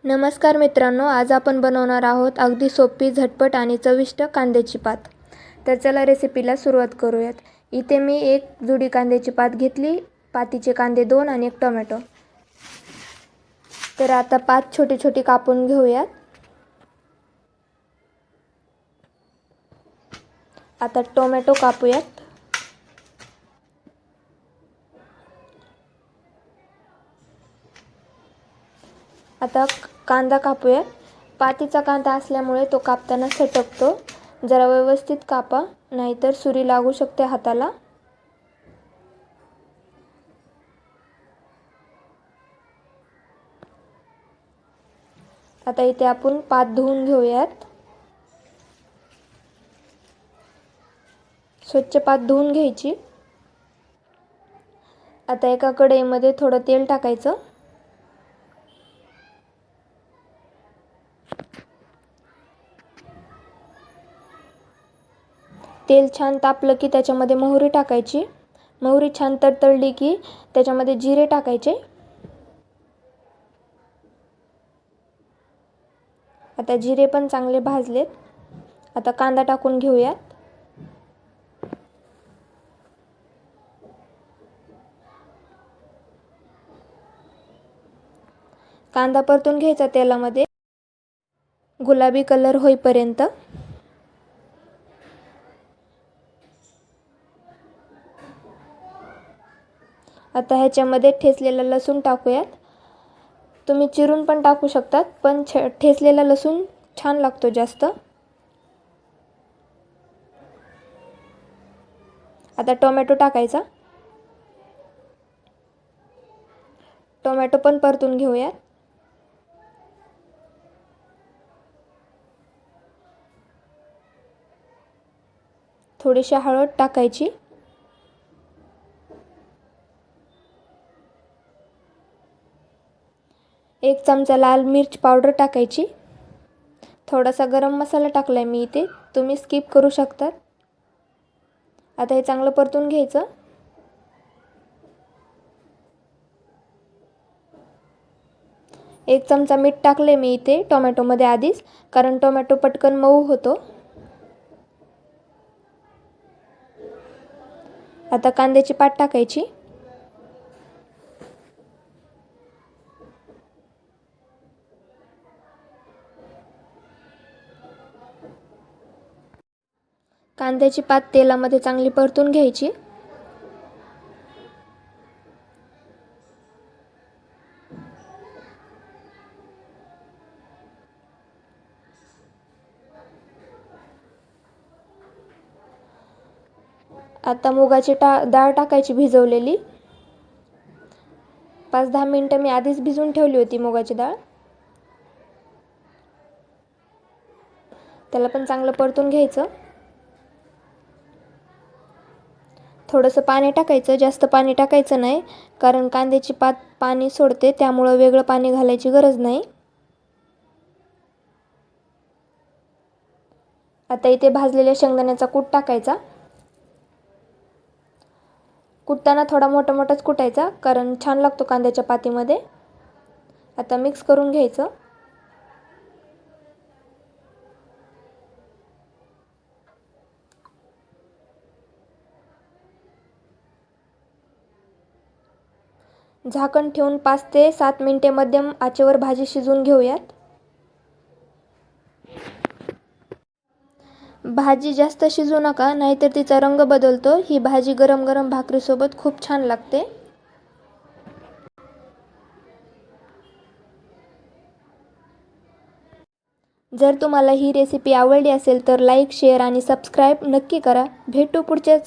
नमस्कार मित्रांनो, आज आपण बनवणार आहोत अगदी सोपी, झटपट आणि चविष्ट कांद्याची पात. तर चला रेसिपीला सुरुवात करूयात. इथे मी एक जुडी कांद्याची पात घेतली, पातीचे कांदे 2 आणि एक टोमॅटो. तर आता पात छोटी छोटी कापून घेऊयात. आता टोमॅटो कापूयात. आता कांदा कापूयात. पातीचा कांदा असल्यामुळे तो कापताना सटकतो. जरा व्यवस्थित कापा, नाहीतर सुरी लागू शकते हाताला. आता इथे आपण पात धुवून घेऊयात. स्वच्छ पात धुवून घ्यायची. आता एका कढईमध्ये थोडं तेल टाकायचं. तेल छान तापलं की त्याच्यामध्ये मोहरी टाकायची. मोहरी छान तडतडली की त्याच्यामध्ये जिरे टाकायचे. आता जिरे पण चांगले भाजलेत. आता कांदा टाकून घेऊयात. कांदा परतून घ्यायचा तेलामध्ये गुलाबी कलर होईपर्यंत. आता ह्याच्यामध्ये ठेचलेला लसूण टाकूयात. तुम्ही चिरून पण टाकू शकतात, पण ठेचलेला लसूण छान लागतो जास्त. आता टोमॅटो टाकायचा. टोमॅटो पण परतून घेऊयात. थोडीशी हळद टाकायची. एक चमचा लाल मिर्च पावडर टाकायची. थोडासा गरम मसाला टाकलाय मी इथे, तुम्ही स्किप करू शकतात. आता हे चांगलं परतून घ्यायचं. एक चमचा मीठ टाकले मी इथे टोमॅटोमध्ये आधीच, कारण टोमॅटो पटकन मऊ होतो. आता कांद्याची पात टाकायची. कांद्याची पात तेलामध्ये चांगली परतून घ्यायची. आता मुगाची डाळ टाकायची भिजवलेली. 5-10 मिनिटं मी आधीच भिजवून ठेवली होती मुगाची डाळ. त्याला पण चांगलं परतून घ्यायचं. थोडंसं पाणी टाकायचं, जास्त पाणी टाकायचं नाही, कारण कांद्याची पात पाणी सोडते, त्यामुळे वेगळं पाणी घालायची गरज नाही. आता इथे भाजलेल्या शेंगदाण्याचा कूट टाकायचा. कुटताना थोडा मोठाच कुटायचा, कारण छान लागतो कांद्याच्या पातीमध्ये. आता मिक्स करून घ्यायचं. झाकण ठेवून 5 ते 7 मिनिटे मध्यम आचेवर भाजी शिजवून घेऊयात. भाजी जास्त शिजवू नका, नाहीतर तिचा रंग बदलतो. ही भाजी गरम गरम भाकरीसोबत खूप छान लागते. जर तुम्हाला ही रेसिपी आवडली असेल तर लाईक, शेअर आणि सबस्क्राईब नक्की करा. भेटू पुढच्या